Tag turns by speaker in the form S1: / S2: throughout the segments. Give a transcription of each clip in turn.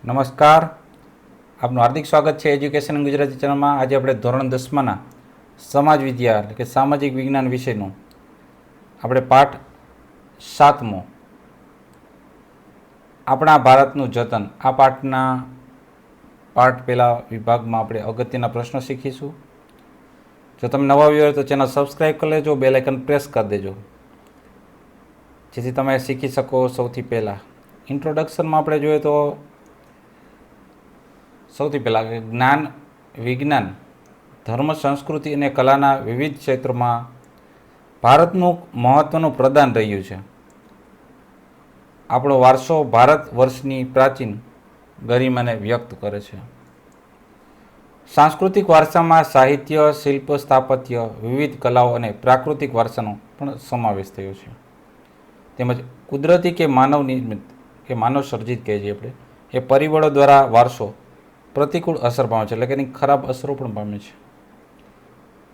S1: નમસ્કાર, આપનું હાર્દિક સ્વાગત છે એજ્યુકેશન ગુજરાતી ચેનલમાં. આજે આપણે ધોરણ 10માના સમાજ વિદ્યા એટલે કે સામાજિક વિજ્ઞાન વિષયનું આપણે પાઠ 7મો આપણા ભારતનું જતન આ પાઠ પહેલા વિભાગમાં આપણે અગત્યના પ્રશ્નો શીખીશું. જો તમે નવા આવ્યા હોય તો ચેનલ સબસ્ક્રાઈબ કરી લેજો, બેલ આઇકન પ્રેસ કરી દેજો જેથી તમે શીખી શકો. સૌથી પહેલાં ઇન્ટ્રોડક્શનમાં આપણે જોઈએ તો સૌથી પહેલાં જ્ઞાન, વિજ્ઞાન, ધર્મ, સંસ્કૃતિ અને કલાના વિવિધ ક્ષેત્રોમાં ભારતનું મહત્ત્વનું પ્રદાન રહ્યું છે. આપણો વારસો ભારત વર્ષની પ્રાચીન ગરિમાને વ્યક્ત કરે છે. સાંસ્કૃતિક વારસામાં સાહિત્ય, શિલ્પ, સ્થાપત્ય, વિવિધ કલાઓ અને પ્રાકૃતિક વારસાનો પણ સમાવેશ થયો છે. તેમજ કુદરતી કે માનવ નિર્મિત કે માનવ સર્જિત કહે છે આપણે એ પરિબળો દ્વારા વારસો પ્રતિકૂળ અસર પામે છે, એટલે કે એની ખરાબ અસરો પણ પામે છે.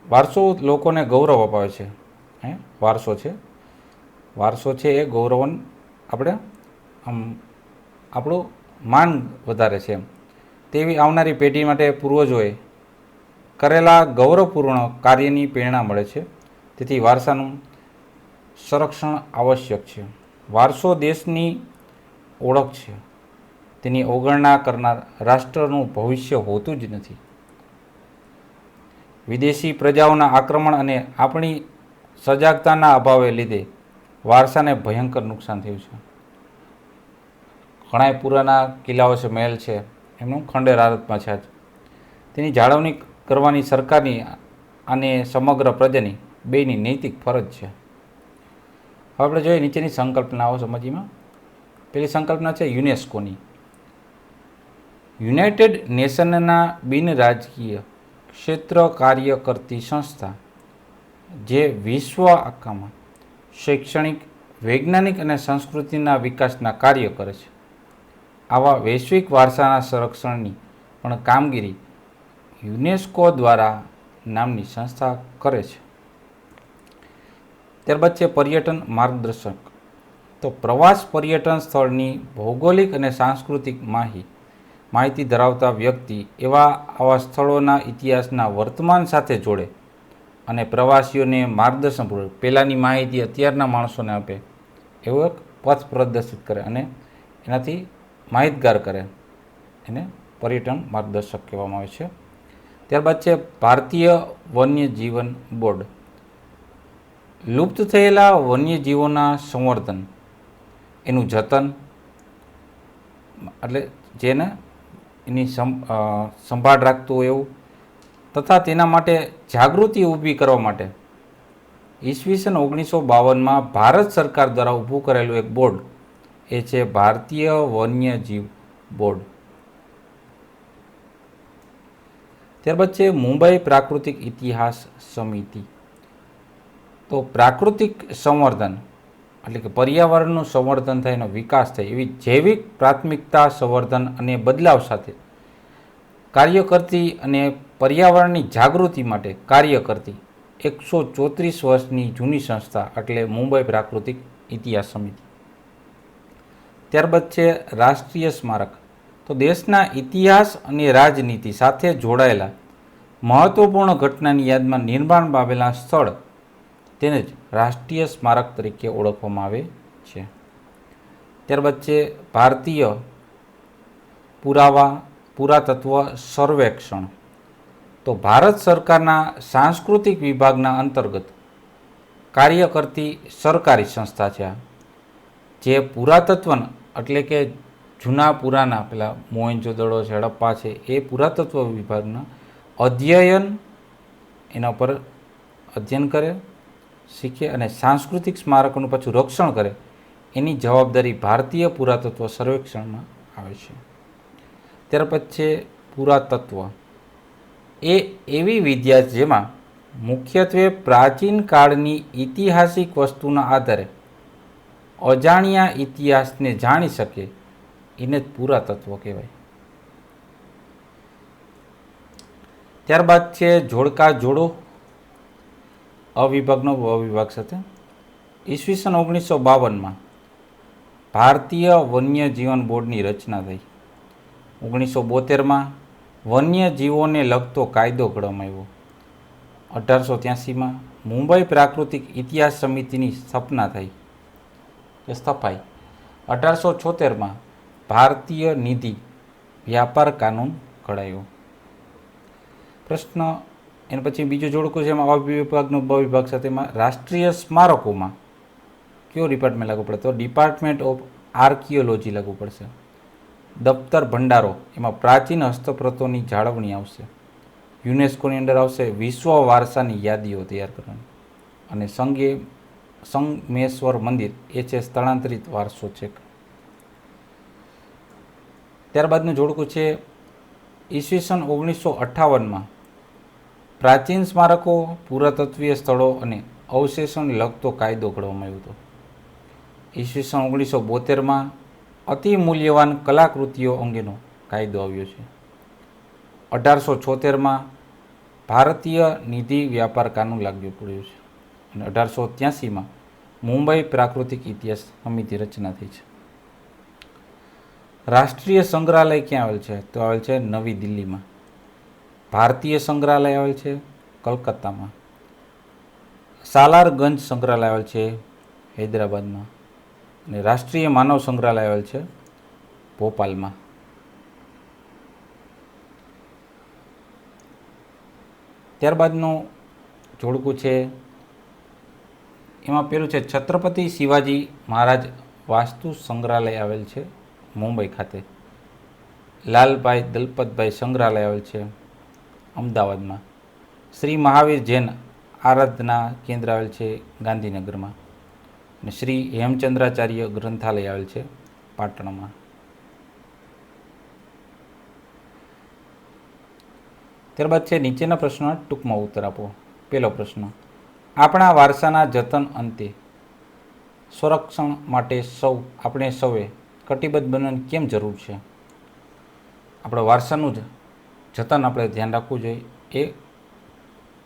S1: વારસો લોકોને ગૌરવ અપાવે છે. વારસો છે એ ગૌરવન આપણે આપણું માન વધારે છે. તેવી આવનારી પેઢી માટે પૂર્વજોએ કરેલા ગૌરવપૂર્ણ કાર્યની પ્રેરણા મળે છે. તેથી વારસાનું સંરક્ષણ આવશ્યક છે. વારસો દેશની ઓળખ છે. તેની અવગણના કરનાર રાષ્ટ્રનું ભવિષ્ય હોતું જ નથી. વિદેશી પ્રજાઓના આક્રમણ અને આપણી સજાગતાના અભાવે લીધે વારસાને ભયંકર નુકસાન થયું છે. ઘણા પુરાના કિલ્લાઓ છે, મહેલ છે, એમનું ખંડેર હાલતમાં છે. તેની જાળવણી કરવાની સરકારની અને સમગ્ર પ્રજાની બેની નૈતિક ફરજ છે. હવે આપણે જોઈએ નીચેની સંકલ્પનાઓ સમજીમાં. પહેલી સંકલ્પના છે યુનેસ્કોની. યુનાઇટેડ નેશનના બિનરાજકીય ક્ષેત્ર કાર્ય કરતી સંસ્થા જે વિશ્વ આખામાં શૈક્ષણિક, વૈજ્ઞાનિક અને સંસ્કૃતિના વિકાસના કાર્ય કરે છે. આવા વૈશ્વિક વારસાના સંરક્ષણની પણ કામગીરી યુનેસ્કો દ્વારા નામની સંસ્થા કરે છે. ત્યારબાદ છે પર્યટન માર્ગદર્શક. તો પ્રવાસ પર્યટન સ્થળની ભૌગોલિક અને સાંસ્કૃતિક માહિતી ધરાવતા વ્યક્તિ આવા સ્થળોના ઇતિહાસના વર્તમાન સાથે જોડે અને પ્રવાસીઓને માર્ગદર્શન પૂરે. પહેલાંની માહિતી અત્યારના માણસોને આપે એવો એક પથ પ્રદર્શિત કરે અને એનાથી માહિતગાર કરે, એને પર્યટન માર્ગદર્શક કહેવામાં આવે છે. ત્યારબાદ છે ભારતીય વન્યજીવન બોર્ડ. લુપ્ત થયેલા વન્યજીવોના સંવર્ધન, એનું જતન એટલે જેને એની સંભાળ રાખતું હોય એવું તથા તેના માટે જાગૃતિ ઊભી કરવા માટે ઈસવીસન 1952માં ભારત સરકાર દ્વારા ઊભું કરેલું એક બોર્ડ એ છે ભારતીય વન્યજીવ બોર્ડ. ત્યારબાદ છે મુંબઈ પ્રાકૃતિક ઇતિહાસ સમિતિ. તો પ્રાકૃતિક સંવર્ધન એટલે કે પર્યાવરણનું સંવર્ધન થાય, એનો વિકાસ થાય એવી જૈવિક પ્રાથમિકતા સંવર્ધન અને બદલાવ સાથે કાર્ય કરતી અને પર્યાવરણની જાગૃતિ માટે કાર્ય કરતી 134 વર્ષની જૂની સંસ્થા એટલે મુંબઈ પ્રાકૃતિક ઇતિહાસ સમિતિ. ત્યારબાદ છે રાષ્ટ્રીય સ્મારક. તો દેશના ઇતિહાસ અને રાજનીતિ સાથે જોડાયેલા મહત્વપૂર્ણ ઘટનાની યાદમાં નિર્માણ પામેલા સ્થળ તેને જ રાષ્ટ્રીય સ્મારક તરીકે ઓળખવામાં આવે છે. ત્યારબાદ છે ભારતીય પુરાતત્વ સર્વેક્ષણ. તો ભારત સરકારના સાંસ્કૃતિક વિભાગના અંતર્ગત કાર્ય કરતી સરકારી સંસ્થા છે. જે પુરાતત્વના એટલે કે જૂના પુરાના પેલા મોહેંજો-દડો છે, હડપ્પા છે, એ પુરાતત્વ વિભાગના એના પર અધ્યયન કરે, શીખે અને સાંસ્કૃતિક સ્મારકોનું પાછું રક્ષણ કરે એની જવાબદારી ભારતીય પુરાતત્વ સર્વેક્ષણમાં આવે છે. ત્યાર પછી છે પુરાતત્વ. એ એવી વિદ્યા છે જેમાં મુખ્યત્વે પ્રાચીન કાળની ઐતિહાસિક વસ્તુના આધારે અજાણ્યા ઇતિહાસને જાણી શકે એને જ પુરાતત્વ કહેવાય. ત્યારબાદ છે જોડકા જોડો અવિભાગનો અવિભાગ સાથે. ઈસવીસન 1952માં ભારતીય વન્યજીવન બોર્ડની રચના થઈ. 1972માં વન્યજીવોને લગતો કાયદો ઘડવામાં આવ્યો. 1883માં મુંબઈ પ્રાકૃતિક ઇતિહાસ સમિતિની સ્થાપના થઈ કે સ્થપાઈ. 1876માં ભારતીય નિધિ વ્યાપાર કાનૂન ઘડાયો. પ્રશ્ન એના પછી બીજું જોડકું છે એમાં અવિભાગનું બ વિભાગ સાથે એમાં રાષ્ટ્રીય સ્મારકોમાં કયો ડિપાર્ટમેન્ટ લાગુ પડે? તો ડિપાર્ટમેન્ટ ઓફ આર્કિયોલોજી લાગુ પડશે. દફતર ભંડારો એમાં પ્રાચીન હસ્તપ્રતોની જાળવણી આવશે. યુનેસ્કોની અંદર આવશે વિશ્વ વારસાની યાદીઓ તૈયાર કરવાની. અને સંગમેશ્વર મંદિર એ છે સ્થળાંતરિત વારસો છે. ત્યારબાદનું જોડકું છે ઈસવીસન 1958માં પ્રાચીન સ્મારકો, પુરાતત્વીય સ્થળો અને અવશેષોને લગતો કાયદો ઘડવામાં આવ્યો હતો. ઈસવીસન 1972માં અતિ મૂલ્યવાન કલાકૃતિઓ અંગેનો કાયદો આવ્યો છે. 1876માં ભારતીય નિધિ વ્યાપાર કાનૂન લાગુ પડ્યો છે. અને 1883માં મુંબઈ પ્રાકૃતિક ઇતિહાસ સમિતિ રચના થઈ છે. રાષ્ટ્રીય સંગ્રહાલય ક્યાં આવેલ છે? તો આવેલ છે નવી દિલ્હીમાં. ભારતીય સંગ્રહાલય આવેલ છે કલકત્તામાં. સાલારગંજ સંગ્રહાલય આવેલ છે હૈદરાબાદમાં. અને રાષ્ટ્રીય માનવ સંગ્રહાલય આવેલ છે ભોપાલમાં. ત્યારબાદનું જોડકું છે એમાં પેલું છે છત્રપતિ શિવાજી મહારાજ વાસ્તુ સંગ્રહાલય આવેલ છે મુંબઈ ખાતે. લાલભાઈ દલપતભાઈ સંગ્રહાલય આવેલ છે અમદાવાદમાં. શ્રી મહાવીર જૈન આરાધના કેન્દ્ર આવેલ છે ગાંધીનગરમાં. અને શ્રી હેમચંદ્રાચાર્ય ગ્રંથાલય આવેલ છે પાટણમાં. ત્યારબાદ છે નીચેના પ્રશ્નોના ટૂંકમાં ઉત્તર આપો. પહેલો પ્રશ્ન, આપણા વારસાના જતન અંતે સંરક્ષણ માટે આપણે સૌએ કટિબદ્ધ બનવાની કેમ જરૂર છે? આપણા વારસાનું જતન આપણે ધ્યાન રાખવું જોઈએ. એ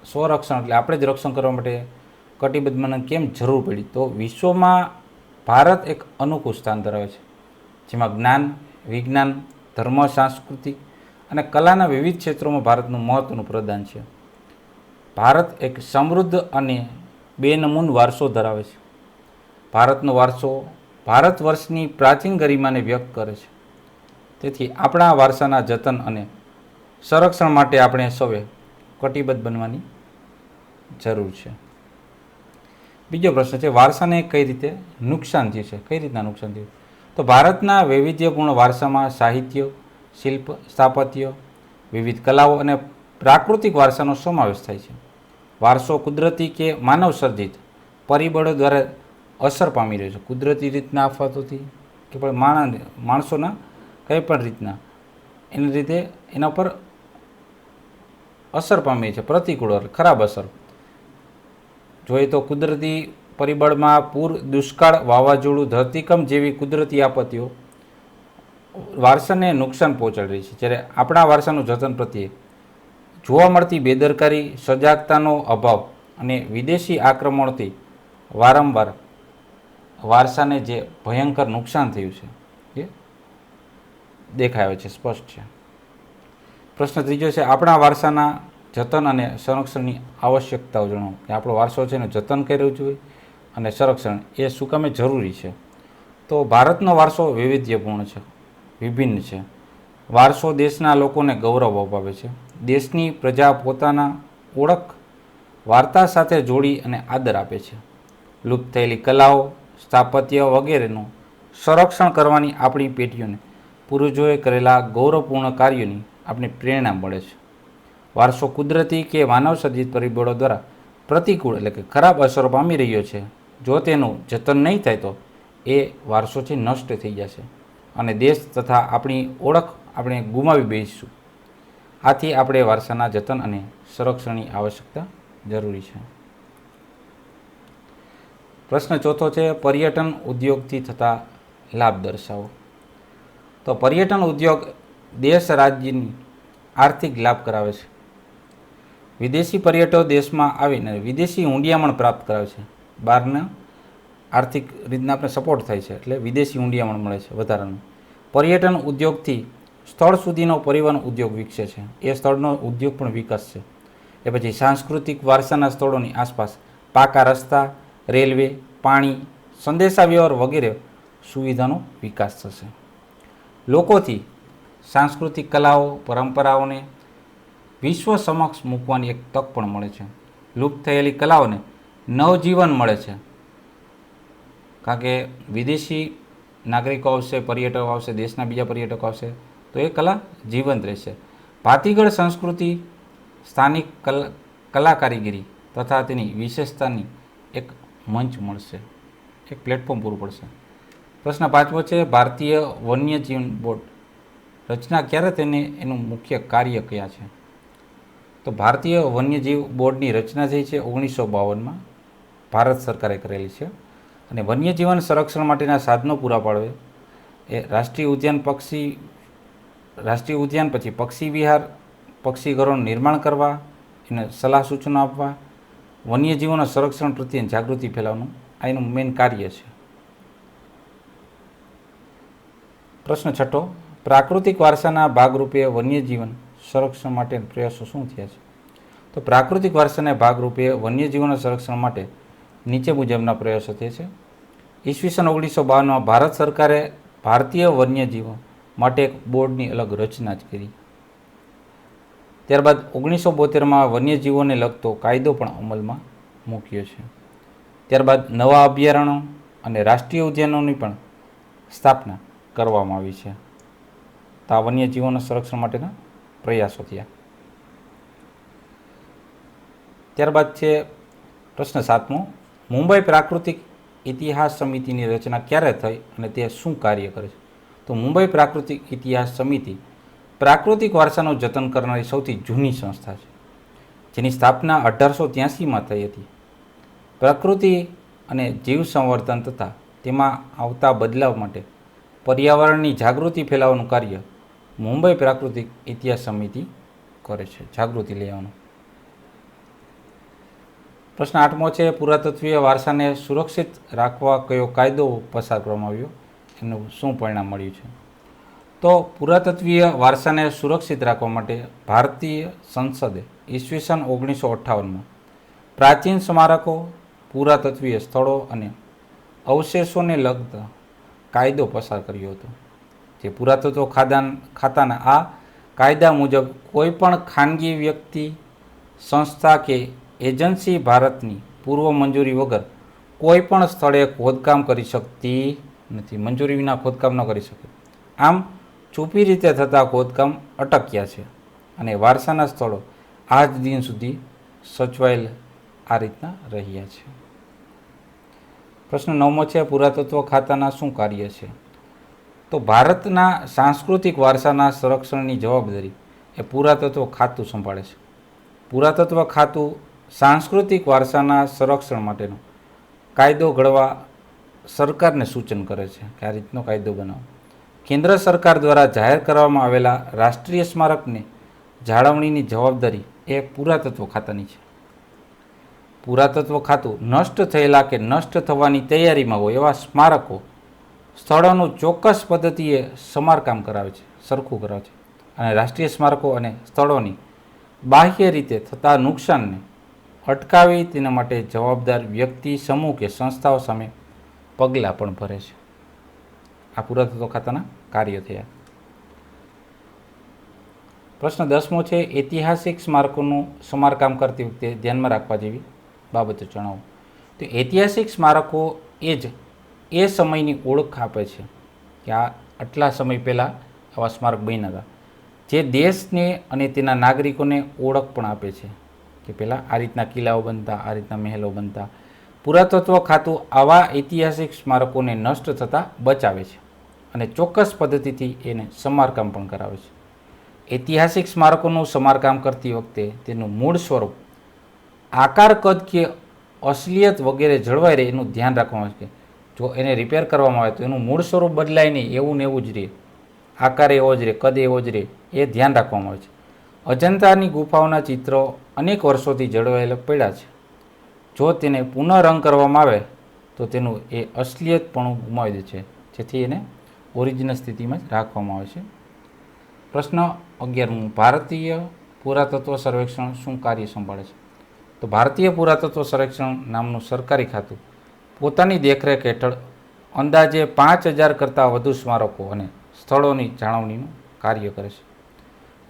S1: સ્વરક્ષણ એટલે આપણે જ રક્ષણ કરવા માટે કટિબદ્ધ બનવાની કેમ જરૂર પડી? તો વિશ્વમાં ભારત એક અનુકૂળ સ્થાન ધરાવે છે, જેમાં જ્ઞાન, વિજ્ઞાન, ધર્મ, સાંસ્કૃતિક અને કલાના વિવિધ ક્ષેત્રોમાં ભારતનું મહત્ત્વનું પ્રદાન છે. ભારત એક સમૃદ્ધ અને બેનમૂન વારસો ધરાવે છે. ભારતનો વારસો ભારત વર્ષની પ્રાચીન ગરિમાને વ્યક્ત કરે છે. તેથી આપણા વારસાના જતન અને સંરક્ષણ માટે આપણે સૌએ કટિબદ્ધ બનવાની જરૂર છે. બીજો પ્રશ્ન છે, વારસાને કઈ રીતે નુકસાન થયું છે? કઈ રીતના નુકસાન થયું? તો ભારતના વૈવિધ્યપૂર્ણ વારસામાં સાહિત્ય, શિલ્પ, સ્થાપત્ય, વિવિધ કલાઓ અને પ્રાકૃતિક વારસાનો સમાવેશ થાય છે. વારસો કુદરતી કે માનવ સર્જિત પરિબળો દ્વારા અસર પામી રહ્યો છે. કુદરતી રીતના આફતોથી કે પણ માણસોના કંઈ પણ રીતના એની રીતે એના પર અસર પામી છે, પ્રતિકૂળ ખરાબ અસર. જોઈએ તો કુદરતી પરિબળમાં પૂર, દુષ્કાળ, વાવાઝોડું, ધરતીકંપ જેવી કુદરતી આપત્તિઓ વારસાને નુકસાન પહોંચાડી રહી છે. જ્યારે આપણા વારસાનું જતન પ્રત્યે જોવા મળતી બેદરકારી, સજાગતાનો અભાવ અને વિદેશી આક્રમણોથી વારંવાર વારસાને જે ભયંકર નુકસાન થયું છે એ દેખાય છે, સ્પષ્ટ છે. પ્રશ્ન ત્રીજો છે, આપણા વારસાના જતન અને સંરક્ષણની આવશ્યકતાઓ જણાવો. કે આપણો વારસો છે એનું જતન કરવું જોઈએ અને સંરક્ષણ એ શું કામે જરૂરી છે? તો ભારતનો વારસો વૈવિધ્યપૂર્ણ છે, વિભિન્ન છે. વારસો દેશના લોકોને ગૌરવ અપાવે છે. દેશની પ્રજા પોતાના ઓળખ વાર્તા સાથે જોડી અને આદર આપે છે. લુપ્ત થયેલી કલાઓ, સ્થાપત્ય વગેરેનું સંરક્ષણ કરવાની આપણી પેઢીઓને પૂર્વજોએ કરેલા ગૌરવપૂર્ણ કાર્યોની આપણે પ્રેરણા મળે છે. વારસો કુદરતી કે માનવ સર્જિત પરિબળો દ્વારા પ્રતિકૂળ એટલે કે ખરાબ અસરો પામી રહ્યો છે. જો તેનું જતન નહીં થાય તો એ વારસો છે નષ્ટ થઈ જશે અને દેશ તથા આપણી ઓળખ આપણે ગુમાવી બેસીશું. આથી આપણે વારસાના જતન અને સંરક્ષણની આવશ્યકતા જરૂરી છે. પ્રશ્ન ચોથો છે, પર્યટન ઉદ્યોગથી થતા લાભ દર્શાવો. તો પર્યટન ઉદ્યોગ દેશ રાજ્યની આર્થિક લાભ કરાવે છે. વિદેશી પર્યટકો દેશમાં આવીને વિદેશી હુંડિયામણ પ્રાપ્ત કરાવે છે. બહારના આર્થિક રીતના આપણે સપોર્ટ થાય છે એટલે વિદેશી હુંડિયામણ મળે છે વધારાનું. પર્યટન ઉદ્યોગથી સ્થળ સુધીનો પરિવહન ઉદ્યોગ વિકસે છે, એ સ્થળનો ઉદ્યોગ પણ વિકસશે. એ પછી સાંસ્કૃતિક વારસાના સ્થળોની આસપાસ પાકા રસ્તા, રેલવે, પાણી, સંદેશાવ્યવહાર વગેરે સુવિધાનો વિકાસ થશે. લોકોથી સાંસ્કૃતિક કલાઓ, પરંપરાઓને વિશ્વ સમક્ષ મૂકવાની એક તક પણ મળે છે. લુપ્ત થયેલી કલાઓને નવજીવન મળે છે, કારણ કે વિદેશી નાગરિકો આવશે, પર્યટકો આવશે, દેશના બીજા પર્યટકો આવશે તો એ કલા જીવંત રહેશે. ભાતીગળ સંસ્કૃતિ, સ્થાનિક કલા કારીગરી તથા તેની વિશેષતાની એક મંચ મળશે, એક પ્લેટફોર્મ પૂરું પડશે. પ્રશ્ન 5મો છે, ભારતીય વન્યજીવન બોર્ડ રચના ક્યારે, એનું મુખ્ય કાર્ય કયા છે? તો ભારતીય વન્યજીવ બોર્ડની રચના થઈ છે 1952માં ભારત સરકારે કરેલી છે. અને વન્યજીવન સંરક્ષણ માટેના સાધનો પૂરા પાડવે એ રાષ્ટ્રીય ઉદ્યાન પછી પક્ષી વિહાર, પક્ષી ઘરોનું નિર્માણ કરવા, એને સલાહ સૂચનો આપવા, વન્યજીવોના સંરક્ષણ પ્રત્યે જાગૃતિ ફેલાવવાનું આ એનું મેઇન કાર્ય છે. પ્રશ્ન 6, પ્રાકૃતિક વારસાના ભાગરૂપે વન્યજીવન સંરક્ષણ માટે પ્રયાસો શું થયા છે? તો પ્રાકૃતિક વારસાના ભાગરૂપે વન્યજીવોના સંરક્ષણ માટે નીચે મુજબના પ્રયાસો થયા છે. ઈસવીસન 1952માં ભારત સરકારે ભારતીય વન્યજીવો માટે એક બોર્ડની અલગ રચના જ કરી. ત્યારબાદ 1972માં વન્યજીવોને લગતો કાયદો પણ અમલમાં મૂક્યો છે. ત્યારબાદ નવા અભયારણ્યો અને રાષ્ટ્રીય ઉદ્યાનોની પણ સ્થાપના કરવામાં આવી છે. તો આ વન્યજીવોના સંરક્ષણ માટેના પ્રયાસો થયા. ત્યારબાદ છે પ્રશ્ન 7મો, મુંબઈ પ્રાકૃતિક ઇતિહાસ સમિતિની રચના ક્યારે થઈ અને તે શું કાર્ય કરે છે? તો મુંબઈ પ્રાકૃતિક ઇતિહાસ સમિતિ પ્રાકૃતિક વારસાનું જતન કરનારી સૌથી જૂની સંસ્થા છે, જેની સ્થાપના 1883માં થઈ હતી. પ્રકૃતિ અને જીવ સંવર્ધન તથા તેમાં આવતા બદલાવ માટે પર્યાવરણની જાગૃતિ ફેલાવવાનું કાર્ય મુંબઈ પ્રાકૃતિક ઇતિહાસ સમિતિ કરે છે, જાગૃતિ લેવાનું. પ્રશ્ન 8મો છે, પુરાતત્વીય વારસાને સુરક્ષિત રાખવા કયો કાયદો પસાર કરવામાં આવ્યો, એનું શું પરિણામ મળ્યું છે? તો પુરાતત્વીય વારસાને સુરક્ષિત રાખવા માટે ભારતીય સંસદે ઈસવીસન 1958માં પ્રાચીન સ્મારકો, પુરાતત્વીય સ્થળો અને અવશેષોને લગતા કાયદો પસાર કર્યો હતો. જે પુરાતત્વ ખાતાના આ કાયદા મુજબ કોઈ પણ ખાનગી વ્યક્તિ, સંસ્થા કે એજન્સી ભારતની પૂર્વ મંજૂરી વગર કોઈ પણ સ્થળે ખોદકામ કરી શકતી નથી, મંજૂરી વિના ખોદકામ ન કરી શકે. આમ છુપી રીતે થતા ખોદકામ અટક્યા છે અને વારસાના સ્થળો આજ દિન સુધી સચવાયેલ આ રીતના રહ્યા છે. પ્રશ્ન 9મો છે, પુરાતત્વ ખાતાના શું કાર્ય છે? તો ભારતના સાંસ્કૃતિક વારસાના સંરક્ષણની જવાબદારી એ પુરાતત્વ ખાતું સંભાળે છે. પુરાતત્વ ખાતું સાંસ્કૃતિક વારસાના સંરક્ષણ માટેનો કાયદો ઘડવા સરકારને સૂચન કરે છે કે આ રીતનો કાયદો બનાવો. કેન્દ્ર સરકાર દ્વારા જાહેર કરવામાં આવેલા રાષ્ટ્રીય સ્મારકને જાળવણીની જવાબદારી એ પુરાતત્વ ખાતાની છે. પુરાતત્વ ખાતું નષ્ટ થયેલા કે નષ્ટ થવાની તૈયારીમાં હોય એવા સ્મારકો, સ્થળોનું ચોક્કસ પદ્ધતિએ સમારકામ કરાવે છે, સરખું કરાવે છે અને રાષ્ટ્રીય સ્મારકો અને સ્થળોની બાહ્ય રીતે થતા નુકસાનને અટકાવી તેના માટે જવાબદાર વ્યક્તિ, સમૂહ કે સંસ્થાઓ સામે પગલાં પણ ભરે છે. આ પુરાતત્વ ખાતાના કાર્યો થયા. પ્રશ્ન 10મો છે, ઐતિહાસિક સ્મારકોનું સમારકામ કરતી વખતે ધ્યાનમાં રાખવા જેવી બાબતો જણાવો. તો ઐતિહાસિક સ્મારકો એ સમયની ઓળખ આપે છે કે આ આટલા સમય પહેલાં આવા સ્મારક બન્યા હતા, જે દેશને અને તેના નાગરિકોને ઓળખ પણ આપે છે કે પહેલાં આ રીતના કિલ્લાઓ બનતા, આ રીતના મહેલો બનતા. પુરાતત્વ ખાતું આવા ઐતિહાસિક સ્મારકોને નષ્ટ થતાં બચાવે છે અને ચોક્કસ પદ્ધતિથી એને સમારકામ પણ કરાવે છે. ઐતિહાસિક સ્મારકોનું સમારકામ કરતી વખતે તેનું મૂળ સ્વરૂપ, આકાર, કદ કે અસલિયત વગેરે જળવાઈ રહે એનું ધ્યાન રાખવામાં આવે છે. જો એને રિપેર કરવામાં આવે તો એનું મૂળ સ્વરૂપ બદલાય નહીં, એવું ને એવું જ રહે, આકાર એવો જ રહે, કદ એવો જ રહે, એ ધ્યાન રાખવામાં આવે છે. અજંતાની ગુફાઓના ચિત્રો અનેક વર્ષોથી જળવાયેલા પડ્યા છે. જો તેને પુનઃ રંગ કરવામાં આવે તો તેનું એ અસલિયત પણ ગુમાવી દે છે, જેથી એને ઓરિજિનલ સ્થિતિમાં જ રાખવામાં આવે છે. પ્રશ્ન 11. ભારતીય પુરાતત્વ સર્વેક્ષણ શું કાર્ય સંભાળે છે? તો ભારતીય પુરાતત્વ સર્વેક્ષણ નામનું સરકારી ખાતું પોતાની દેખરેખ હેઠળ અંદાજે 5,000 કરતાં વધુ સ્મારકો અને સ્થળોની જાળવણીનું કાર્ય કરે છે.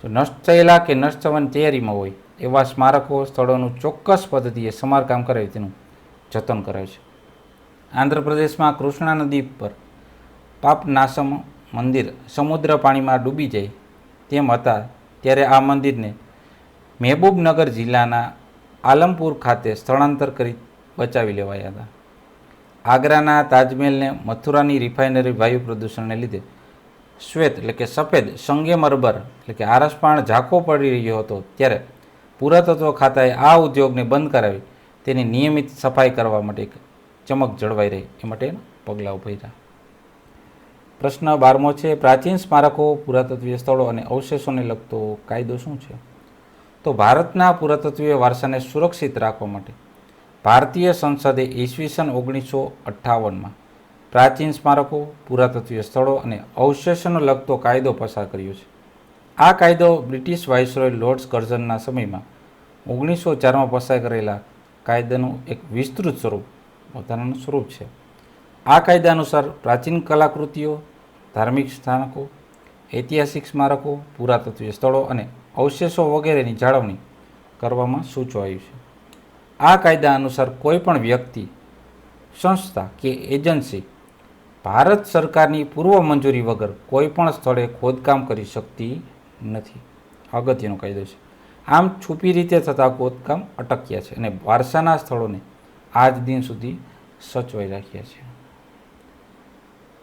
S1: જો નષ્ટ થયેલા કે નષ્ટ થવાની તૈયારીમાં હોય એવા સ્મારકો સ્થળોનું ચોક્કસ પદ્ધતિએ સમારકામ કરાવી તેનું જતન કરાવે છે. આંધ્રપ્રદેશમાં કૃષ્ણા નદી પર પાપનાસમ મંદિર સમુદ્ર પાણીમાં ડૂબી જાય તેમ હતા ત્યારે આ મંદિરને મહેબૂબનગર જિલ્લાના આલમપુર ખાતે સ્થળાંતર કરી બચાવી લેવાયા હતા. આગ્રાના તાજમહેલને મથુરાની રિફાઇનરી વાયુ પ્રદૂષણને લીધે શ્વેત એટલે કે સફેદ સંગેમરમર એટલે કે આરસપાણ ઝાંખો પડી રહ્યો હતો ત્યારે પુરાતત્વ ખાતાએ આ ઉદ્યોગને બંધ કરાવી તેની નિયમિત સફાઈ કરવા માટે ચમક જળવાઈ રહે એ માટે પગલાં ભર્યા. પ્રશ્ન 12મો છે, પ્રાચીન સ્મારકો, પુરાતત્વીય સ્થળો અને અવશેષોને લગતો કાયદો શું છે? તો ભારતના પુરાતત્વીય વારસાને સુરક્ષિત રાખવા માટે ભારતીય સંસદે ઈસવીસન 1958માં પ્રાચીન સ્મારકો, પુરાતત્વીય સ્થળો અને અવશેષોને લગતો કાયદો પસાર કર્યો છે. આ કાયદો બ્રિટિશ વાઇસરોય લોર્ડ કર્ઝનના સમયમાં 1904માં પસાર કરેલા કાયદાનું એક વિસ્તૃત સ્વરૂપ વધારાનું સ્વરૂપ છે. આ કાયદા અનુસાર પ્રાચીન કલાકૃતિઓ, ધાર્મિક સ્થાનકો, ઐતિહાસિક સ્મારકો, પુરાતત્વીય સ્થળો અને અવશેષો વગેરેની જાળવણી કરવામાં સૂચવાયું છે. આ કાયદા અનુસાર કોઈપણ વ્યક્તિ, સંસ્થા કે એજન્સી ભારત સરકારની પૂર્વ મંજૂરી વગર કોઈપણ સ્થળે ખોદકામ કરી શકતી નથી. અગત્યનો કાયદો છે. આમ છુપી રીતે થતા ખોદકામ અટક્યા છે અને વારસાના સ્થળોને આજ દિન સુધી સચવાઈ રાખ્યા છે.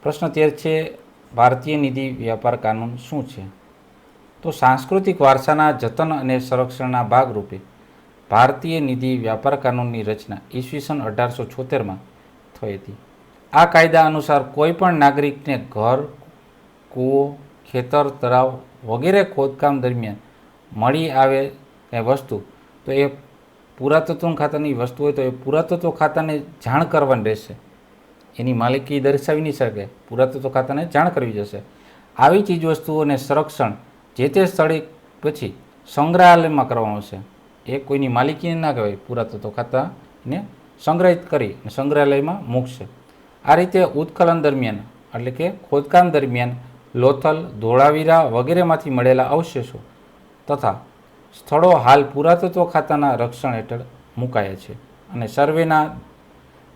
S1: પ્રશ્ન 13 છે, ભારતીય નિધિ વ્યાપાર કાનૂન શું છે? તો સાંસ્કૃતિક વારસાના જતન અને સંરક્ષણના ભાગરૂપે ભારતીય નિધિ વ્યાપાર કાનૂનની રચના ઈસવીસન 1876માં થઈ હતી. આ કાયદા અનુસાર કોઈપણ નાગરિકને ઘર, કૂવો, ખેતર, તળાવ વગેરે ખોદકામ દરમિયાન મળી આવે કંઈ વસ્તુ તો એ પુરાતત્વ ખાતાની વસ્તુ હોય તો એ પુરાતત્વ ખાતાને જાણ કરવાની રહેશે. એની માલિકી દર્શાવી નહીં શકે, પુરાતત્વ ખાતાને જાણ કરવી જશે. આવી ચીજવસ્તુઓને સંરક્ષણ જે તે સ્થળે પછી સંગ્રહાલયમાં કરવામાં આવશે. એ કોઈની માલિકી ના કહેવાય, પુરાતત્વ ખાતાને સંગ્રહિત કરી સંગ્રહાલયમાં મૂકશે. આ રીતે ઉત્ખનન દરમિયાન એટલે કે ખોદકામ દરમિયાન લોથલ, ધોળાવીરા વગેરેમાંથી મળેલા અવશેષો તથા સ્થળો હાલ પુરાતત્વ ખાતાના રક્ષણ હેઠળ મુકાયા છે અને સર્વેના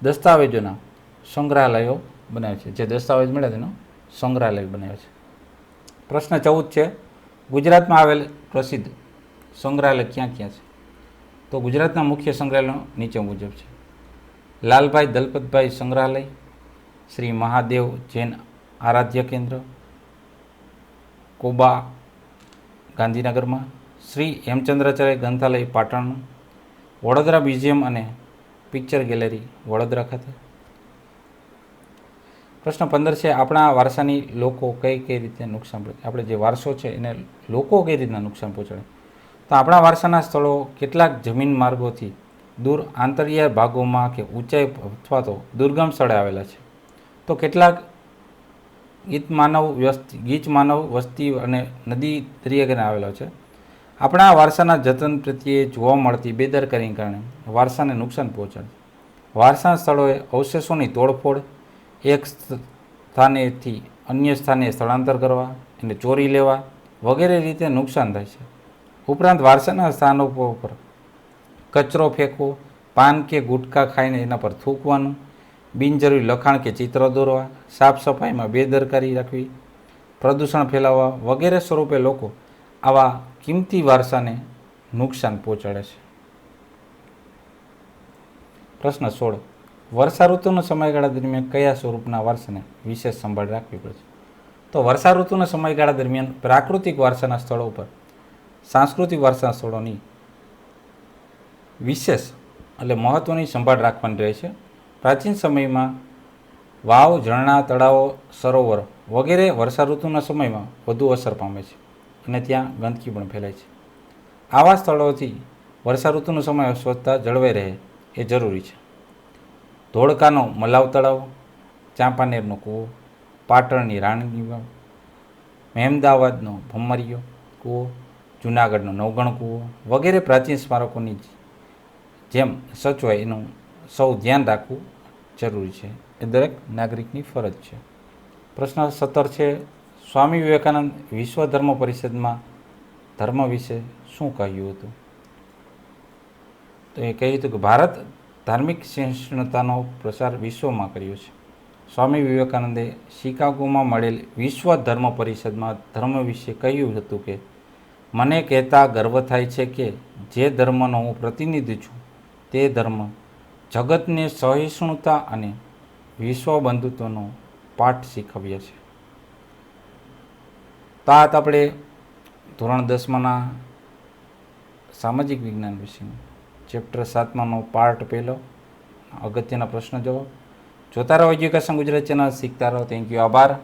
S1: દસ્તાવેજોના સંગ્રહાલયો બનાવે છે. જે દસ્તાવેજ મળે તેનો સંગ્રહાલય બનાવે છે. પ્રશ્ન 14 છે, ગુજરાતમાં આવેલ પ્રસિદ્ધ સંગ્રહાલય ક્યાં ક્યાં છે? તો ગુજરાતના મુખ્ય સંગ્રહાલયો નીચે મુજબ છે. લાલભાઈ દલપતભાઈ સંગ્રહાલય, શ્રી મહાદેવ જૈન આરાધ્ય કેન્દ્ર, કોબા ગાંધીનગરમાં, શ્રી હેમચંદ્રાચાર્ય ગ્રંથાલય પાટણ, વડોદરા મ્યુઝિયમ અને પિક્ચર ગેલેરી વડોદરા ખાતે. પ્રશ્ન 15 છે, આપણા વારસાની લોકો કઈ રીતે નુકસાન પહોંચે? આપણે જે વારસો છે એને લોકો કઈ રીતના નુકસાન પહોંચાડે? તો આપણા વારસાના સ્થળો કેટલાક જમીન માર્ગોથી દૂર આંતરિયાળ ભાગોમાં કે ઊંચાઈ અથવા તો દુર્ગમ સ્થળે આવેલા છે. તો કેટલાક ગીચ માનવ વસ્તી અને નદી દરિયાકાંઠે આવેલો છે. આપણા વારસાના જતન પ્રત્યે જોવા મળતી બેદરકારીને કારણે વારસાને નુકસાન પહોંચાડે. વારસાના સ્થળોએ અવશેષોની તોડફોડ, એક સ્થાનેથી અન્ય સ્થાને સ્થળાંતર કરવા, એને ચોરી લેવા વગેરે રીતે નુકસાન થાય છે. ઉપરાંત વારસાના સ્થાનો પર કચરો ફેંકવો, પાન કે ગુટખા ખાઈને એના પર થૂંકવાનું, બિનજરૂરી લખાણ કે ચિત્ર દોરવા, સાફ સફાઈમાં બેદરકારી રાખવી, પ્રદૂષણ ફેલાવવા વગેરે સ્વરૂપે લોકો આવા કિંમતી વારસાને નુકસાન પહોંચાડે છે. પ્રશ્ન 16, વર્ષા ઋતુના સમયગાળા દરમિયાન કયા સ્વરૂપના વારસાને વિશેષ સંભાળ રાખવી પડે છે? તો વર્ષા ઋતુના સમયગાળા દરમિયાન પ્રાકૃતિક વારસાના સ્થળો ઉપર સાંસ્કૃતિક વારસાના સ્થળોની વિશેષ એટલે મહત્ત્વની સંભાળ રાખવાની રહે છે. પ્રાચીન સમયમાં વાવ, ઝરણા, તળાવો, સરોવર વગેરે વર્ષા ઋતુના સમયમાં વધુ અસર પામે છે અને ત્યાં ગંદકી પણ ફેલાય છે. આવા સ્થળોથી વર્ષા ઋતુનો સમય સ્વચ્છતા જળવાઈ રહે એ જરૂરી છે. ધોળકાનો મલાવ તળાવ, ચાંપાનેરનો કૂવો, પાટણની રાણીની વાવ, મહેમદાવાદનો ભમરિયો કૂવો, જૂનાગઢનો નવગણ કૂવો વગેરે પ્રાચીન સ્મારકોની જેમ સચવાય એનું સૌ ધ્યાન રાખવું જરૂરી છે. એ દરેક નાગરિકની ફરજ છે. પ્રશ્ન 17 છે, સ્વામી વિવેકાનંદ વિશ્વ ધર્મ પરિષદમાં ધર્મ વિશે શું કહ્યું હતું? તો એ કહ્યું હતું કે ભારત ધાર્મિક સહિષ્ણુતાનો પ્રસાર વિશ્વમાં કર્યો છે. સ્વામી વિવેકાનંદે શિકાગોમાં મળેલ વિશ્વ ધર્મ પરિષદમાં ધર્મ વિશે કહ્યું હતું કે મને કહેતા ગર્વ થાય છે કે જે ધર્મનો હું પ્રતિનિધિ છું તે ધર્મ જગતને સહિષ્ણુતા અને વિશ્વ બંધુત્વનો પાઠ શીખવ્યા છે. તો આ આપણે ધોરણ 10માના સામાજિક વિજ્ઞાન વિષયનું ચેપ્ટર 7માનો પાર્ટ 1 અગત્યના પ્રશ્ન જવાબ. જોતા રહો એજ્યુકેશન ગુજરાત ચેનલ, શીખતા રહો. થેન્ક યુ, આભાર.